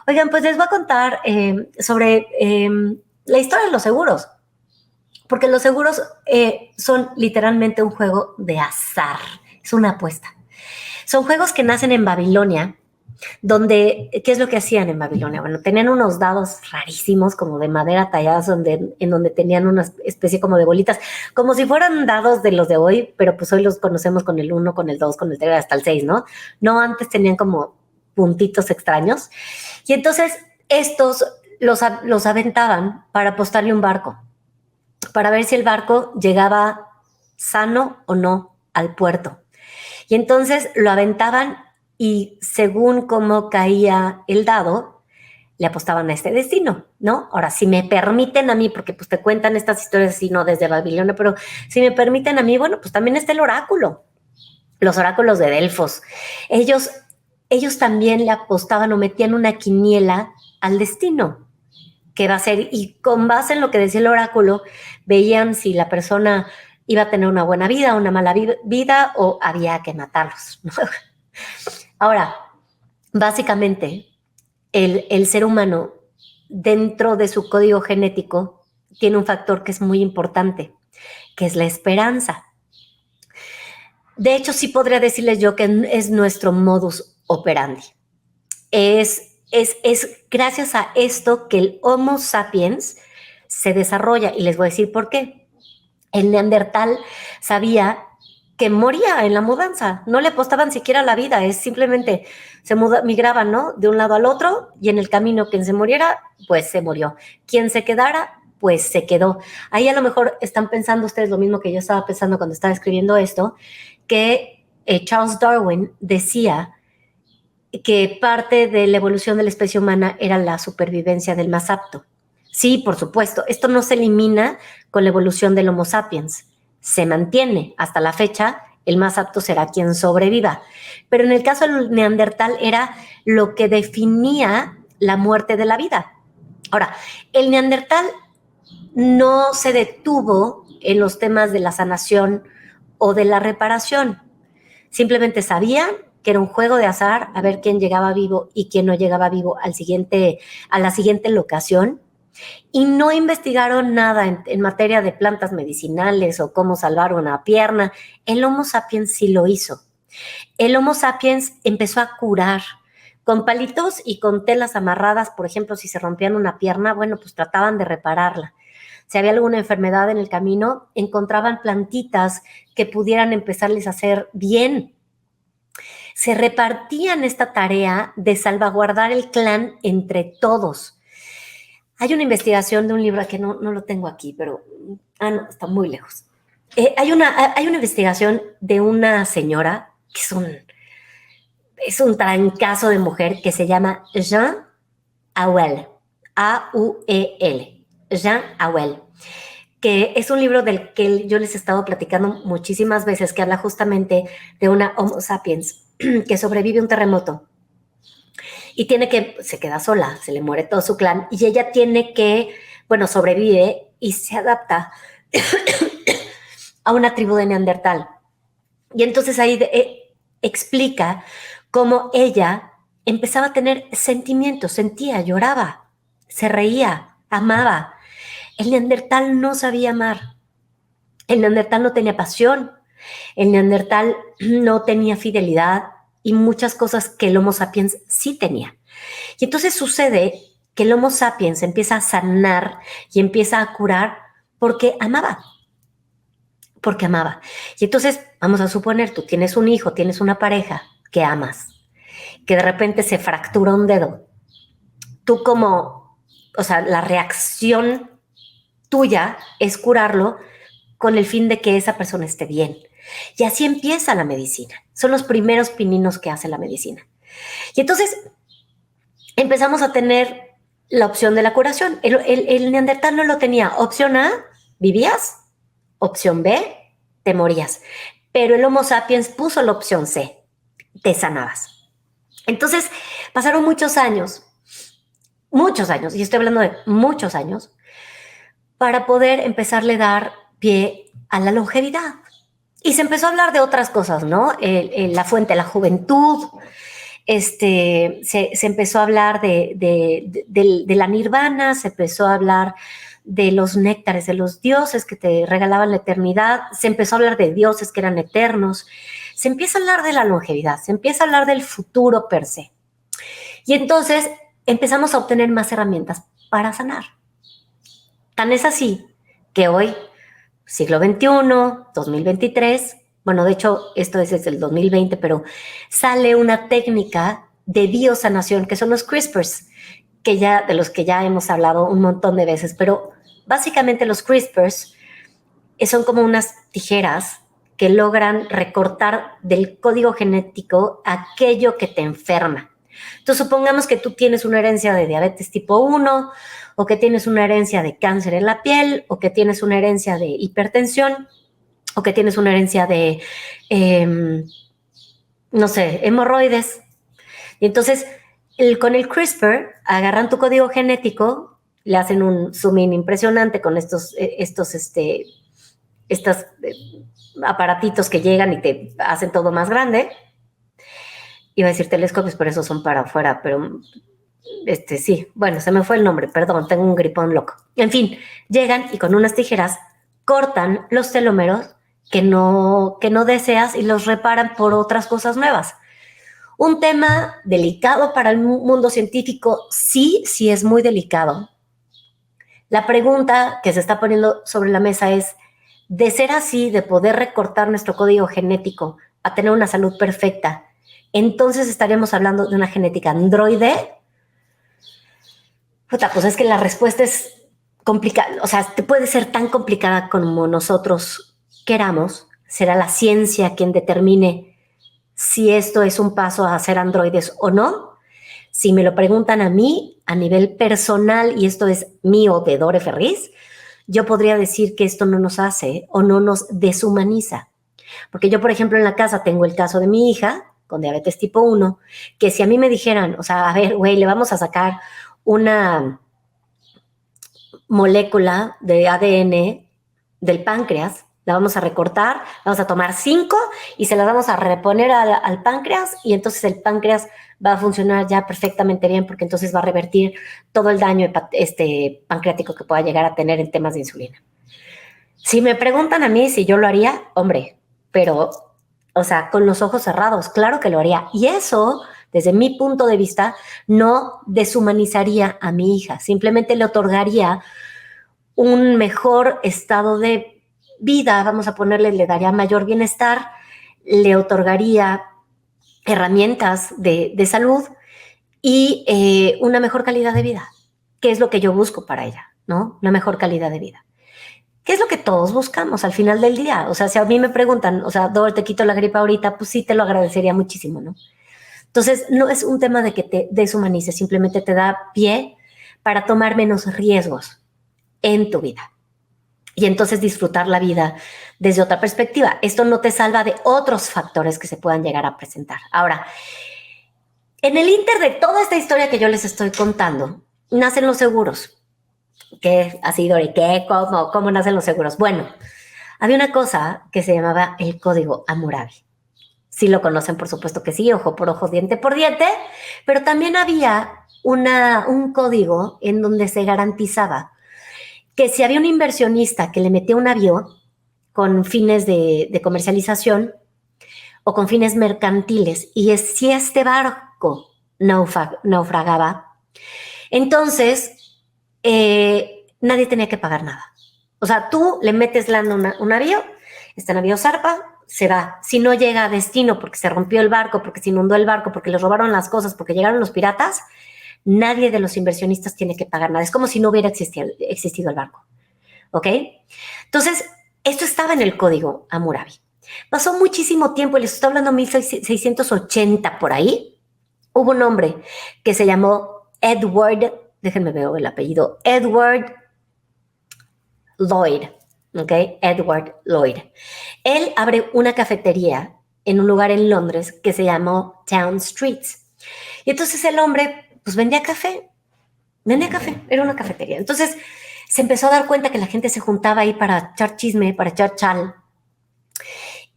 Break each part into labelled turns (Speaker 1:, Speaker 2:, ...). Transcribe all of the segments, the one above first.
Speaker 1: Oigan, pues les voy a contar sobre la historia de los seguros, porque los seguros son literalmente un juego de azar, es una apuesta. Son juegos que nacen en Babilonia, donde, ¿qué es lo que hacían en Babilonia? Bueno, tenían unos dados rarísimos, como de madera tallados, en donde tenían una especie como de bolitas, como si fueran dados de los de hoy, pero pues hoy los conocemos con el 1, con el 2, con el 3, hasta el 6, ¿no? No, antes tenían como puntitos extraños. Y entonces estos los aventaban para apostarle un barco, para ver si el barco llegaba sano o no al puerto. Y entonces lo aventaban y según cómo caía el dado, le apostaban a este destino, ¿no? Ahora, si me permiten a mí, porque pues te cuentan estas historias así, no desde Babilonia, pero si me permiten a mí, bueno, pues también está el oráculo, los oráculos de Delfos. Ellos, ellos también le apostaban o metían una quiniela al destino que va a ser, y con base en lo que decía el oráculo, veían si la persona iba a tener una buena vida, una mala vida, o había que matarlos, ¿no? Ahora, básicamente, el ser humano, dentro de su código genético, tiene un factor que es muy importante, que es la esperanza. De hecho, sí podría decirles yo que es nuestro modus operandi. Es gracias a esto que el Homo sapiens se desarrolla, y les voy a decir por qué. El neandertal sabía que moría en la mudanza, no le apostaban siquiera a la vida, es simplemente migraban, ¿no? De un lado al otro, y en el camino quien se muriera, pues se murió. Quien se quedara, pues se quedó. Ahí a lo mejor están pensando ustedes lo mismo que yo estaba pensando cuando estaba escribiendo esto, que Charles Darwin decía que parte de la evolución de la especie humana era la supervivencia del más apto. Sí, por supuesto, esto no se elimina con la evolución del Homo sapiens, se mantiene hasta la fecha, el más apto será quien sobreviva. Pero en el caso del neandertal era lo que definía la muerte de la vida. Ahora, el neandertal no se detuvo en los temas de la sanación o de la reparación. Simplemente sabían que era un juego de azar a ver quién llegaba vivo y quién no llegaba vivo a la siguiente locación, y no investigaron nada en materia de plantas medicinales o cómo salvar una pierna. El Homo sapiens sí lo hizo. El Homo sapiens empezó a curar con palitos y con telas amarradas. Por ejemplo, si se rompían una pierna, bueno, pues trataban de repararla. Si había alguna enfermedad en el camino, encontraban plantitas que pudieran empezarles a hacer bien. Se repartían esta tarea de salvaguardar el clan entre todos. Hay una investigación de un libro que no lo tengo aquí, pero no, está muy lejos. Hay una investigación de una señora que es un trancazo de mujer que se llama Jean Auel, A-U-E-L, Jean Auel, que es un libro del que yo les he estado platicando muchísimas veces, que habla justamente de una Homo sapiens que sobrevive a un terremoto y se queda sola, se le muere todo su clan, y ella tiene que, bueno, sobrevive y se adapta a una tribu de Neandertal. Y entonces ahí explica cómo ella empezaba a tener sentimientos, sentía, lloraba, se reía, amaba. El Neandertal no sabía amar, el Neandertal no tenía pasión, el Neandertal no tenía fidelidad y muchas cosas que el Homo sapiens sí tenía. Y entonces sucede que el Homo sapiens empieza a sanar y empieza a curar porque amaba. Porque amaba. Y entonces, vamos a suponer, tú tienes un hijo, tienes una pareja que amas, que de repente se fractura un dedo. Tú o sea, la reacción tuya es curarlo con el fin de que esa persona esté bien. Y así empieza la medicina. Son los primeros pininos que hace la medicina. Y entonces empezamos a tener la opción de la curación. El neandertal no lo tenía. Opción A, vivías. Opción B, te morías. Pero el Homo sapiens puso la opción C, te sanabas. Entonces pasaron muchos años, y estoy hablando de muchos años, para poder empezarle a dar pie a la longevidad. Y se empezó a hablar de otras cosas, ¿no? La fuente de la juventud, Se empezó a hablar de la nirvana, se empezó a hablar de los néctares de los dioses que te regalaban la eternidad, se empezó a hablar de dioses que eran eternos, se empieza a hablar de la longevidad, se empieza a hablar del futuro per se. Y entonces empezamos a obtener más herramientas para sanar. Tan es así que hoy, siglo XXI, 2023, bueno, de hecho, esto es desde el 2020, pero sale una técnica de biosanación que son los CRISPRs, de los que ya hemos hablado un montón de veces, pero básicamente los CRISPRs son como unas tijeras que logran recortar del código genético aquello que te enferma. Entonces, supongamos que tú tienes una herencia de diabetes tipo 1, o que tienes una herencia de cáncer en la piel, o que tienes una herencia de hipertensión, o que tienes una herencia de, no sé, hemorroides. Y entonces, con el CRISPR, agarran tu código genético, le hacen un zoom in impresionante con estos aparatitos que llegan y te hacen todo más grande. Iba a decir telescopios, pero esos son para afuera, pero sí, bueno, se me fue el nombre, perdón, tengo un gripón loco. En fin, llegan y con unas tijeras cortan los telómeros que no deseas y los reparan por otras cosas nuevas. Un tema delicado para el mundo científico, sí es muy delicado. La pregunta que se está poniendo sobre la mesa es, de ser así, de poder recortar nuestro código genético a tener una salud perfecta, entonces estaríamos hablando de una genética androide. Puta, pues es que la respuesta es complicada, o sea, puede ser tan complicada como nosotros queramos. Será la ciencia quien determine si esto es un paso a ser androides o no. Si me lo preguntan a mí, a nivel personal, y esto es mío de Dore Ferriz, yo podría decir que esto no nos hace o no nos deshumaniza. Porque yo, por ejemplo, en la casa tengo el caso de mi hija con diabetes tipo 1, que si a mí me dijeran, o sea, a ver, güey, le vamos a sacar una molécula de ADN del páncreas, la vamos a recortar, vamos a tomar 5 y se las vamos a reponer al páncreas, y entonces el páncreas va a funcionar ya perfectamente bien, porque entonces va a revertir todo el daño pancreático que pueda llegar a tener en temas de insulina. Si me preguntan a mí si yo lo haría, hombre, pero, o sea, con los ojos cerrados, claro que lo haría. Y eso, desde mi punto de vista, no deshumanizaría a mi hija, simplemente le otorgaría un mejor estado de vida, vamos a ponerle, le daría mayor bienestar, le otorgaría herramientas de salud y una mejor calidad de vida, que es lo que yo busco para ella, ¿no? Una mejor calidad de vida. ¿Qué es lo que todos buscamos al final del día? O sea, si a mí me preguntan, o sea, Dor, te quito la gripa ahorita, pues sí, te lo agradecería muchísimo, ¿no? Entonces, no es un tema de que te deshumanices, simplemente te da pie para tomar menos riesgos en tu vida. Y entonces disfrutar la vida desde otra perspectiva. Esto no te salva de otros factores que se puedan llegar a presentar. Ahora, en el inter de toda esta historia que yo les estoy contando, nacen los seguros. ¿Qué ha sido y qué? ¿Cómo nacen los seguros? Bueno, había una cosa que se llamaba el Código Hammurabi. Sí lo conocen, por supuesto que sí, ojo por ojo, diente por diente, pero también había un código en donde se garantizaba que si había un inversionista que le metía un avión con fines de comercialización o con fines mercantiles, y si este barco naufragaba, entonces nadie tenía que pagar nada. O sea, tú le metes lana a un navío, este navío zarpa, se va. Si no llega a destino porque se rompió el barco, porque se inundó el barco, porque les robaron las cosas, porque llegaron los piratas, nadie de los inversionistas tiene que pagar nada. Es como si no hubiera existido el barco. ¿Ok? Entonces, esto estaba en el Código Hammurabi. Pasó muchísimo tiempo, les estoy hablando de 1680 por ahí. Hubo un hombre que se llamó Edward, déjenme ver el apellido, Edward Lloyd, ¿ok? Edward Lloyd. Él abre una cafetería en un lugar en Londres que se llamó Town Streets. Y entonces el hombre, pues vendía café, era una cafetería. Entonces se empezó a dar cuenta que la gente se juntaba ahí para echar chisme, para echar chal.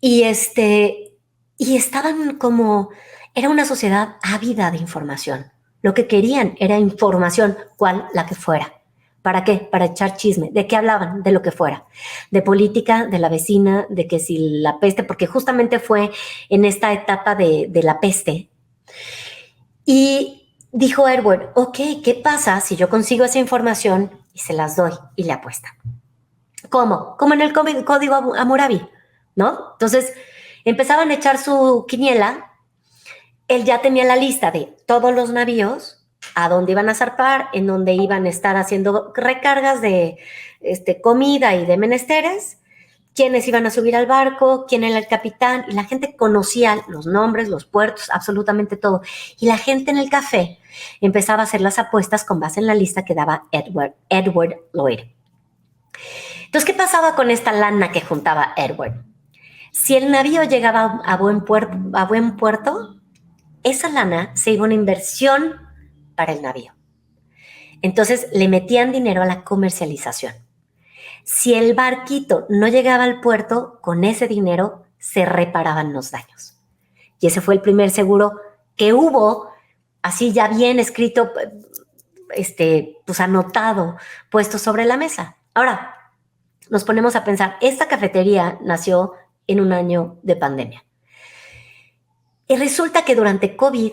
Speaker 1: Y estaban como Era una sociedad ávida de información. Lo que querían era información, cual la que fuera. ¿Para qué? Para echar chisme. ¿De qué hablaban? De lo que fuera. De política, de la vecina, de que si la peste, porque justamente fue en esta etapa de la peste. Y dijo Edward, ok, ¿qué pasa si yo consigo esa información y se las doy y le apuesta? ¿Cómo? Como en el código Hammurabi, ¿no? Entonces empezaban a echar su quiniela. Él ya tenía la lista de todos los navíos, a dónde iban a zarpar, en dónde iban a estar haciendo recargas de comida y de menesteres, quiénes iban a subir al barco, quién era el capitán, y la gente conocía los nombres, los puertos, absolutamente todo. Y la gente en el café empezaba a hacer las apuestas con base en la lista que daba Edward Lloyd. Entonces, ¿qué pasaba con esta lana que juntaba Edward? Si el navío llegaba a buen puerto, esa lana se iba a una inversión para el navío. Entonces le metían dinero a la comercialización. Si el barquito no llegaba al puerto, con ese dinero se reparaban los daños. Y ese fue el primer seguro que hubo, así ya bien escrito, pues anotado, puesto sobre la mesa. Ahora, nos ponemos a pensar, esta cafetería nació en un año de pandemia. Y resulta que durante COVID,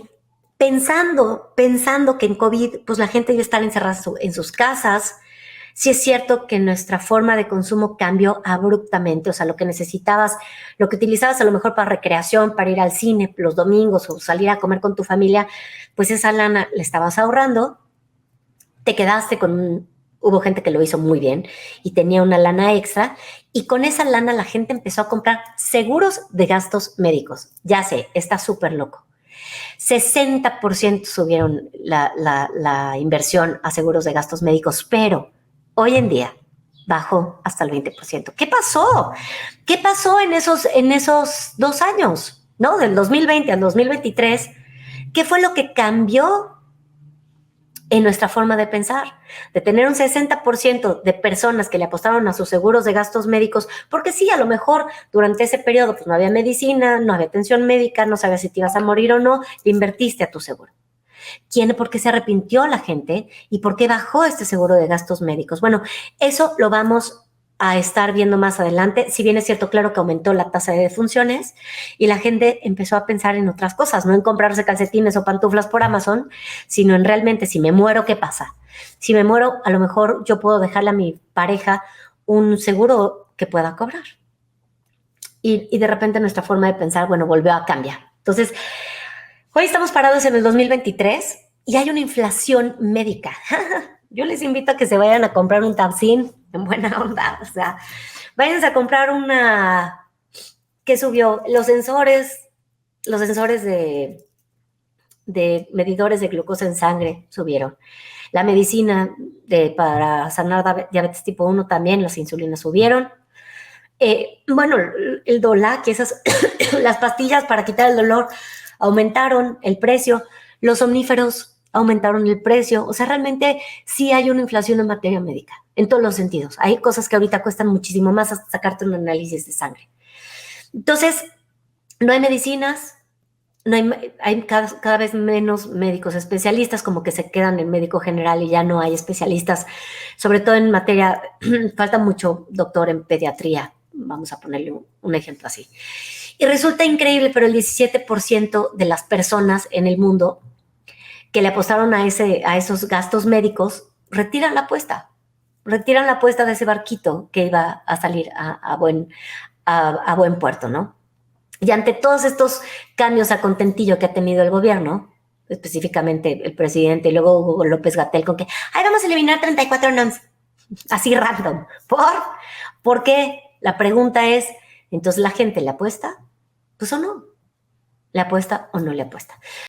Speaker 1: pensando que en COVID, pues la gente iba a estar encerrada en sus casas, sí es cierto que nuestra forma de consumo cambió abruptamente, o sea, lo que necesitabas, lo que utilizabas a lo mejor para recreación, para ir al cine los domingos o salir a comer con tu familia, pues esa lana le estabas ahorrando, te quedaste hubo gente que lo hizo muy bien y tenía una lana extra, y con esa lana la gente empezó a comprar seguros de gastos médicos. Ya sé, está súper loco. 60% subieron la inversión a seguros de gastos médicos, pero hoy en día bajó hasta el 20%. ¿Qué pasó? ¿Qué pasó en esos 2 años, ¿no? Del 2020 al 2023. ¿Qué fue lo que cambió en nuestra forma de pensar? De tener un 60% de personas que le apostaron a sus seguros de gastos médicos, porque sí, a lo mejor durante ese periodo pues no había medicina, no había atención médica, no sabías si te ibas a morir o no, le invertiste a tu seguro. ¿Por qué se arrepintió la gente y por qué bajó este seguro de gastos médicos? Bueno, eso lo vamos a estar viendo más adelante. Si bien es cierto, claro que aumentó la tasa de defunciones y la gente empezó a pensar en otras cosas, no en comprarse calcetines o pantuflas por Amazon, sino en realmente si me muero, ¿qué pasa? Si me muero, a lo mejor yo puedo dejarle a mi pareja un seguro que pueda cobrar. Y de repente nuestra forma de pensar, bueno, volvió a cambiar. Entonces, hoy estamos parados en el 2023 y hay una inflación médica. Yo les invito a que se vayan a comprar un Tabsin en buena onda. O sea, váyanse a comprar una que subió los sensores de medidores de glucosa en sangre subieron. La medicina para sanar diabetes tipo 1 también, las insulinas subieron. Bueno, el Dolac, las pastillas para quitar el dolor aumentaron el precio, los omníferos aumentaron el precio, o sea, realmente sí hay una inflación en materia médica, en todos los sentidos. Hay cosas que ahorita cuestan muchísimo más hasta sacarte un análisis de sangre. Entonces, no hay medicinas, hay cada vez menos médicos especialistas, como que se quedan en médico general y ya no hay especialistas, sobre todo en materia, falta mucho doctor en pediatría, vamos a ponerle un ejemplo así. Y resulta increíble, pero el 17% de las personas en el mundo que le apostaron a esos gastos médicos retiran la apuesta de ese barquito que iba a salir a buen puerto, ¿no? Y ante todos estos cambios a contentillo que ha tenido el gobierno, específicamente el presidente y luego Hugo López-Gatell con que, ay, vamos a eliminar 34 NOMS, así random. ¿Por qué? La pregunta es, ¿entonces la gente le apuesta? Pues o no. ¿Le apuesta o no le apuesta?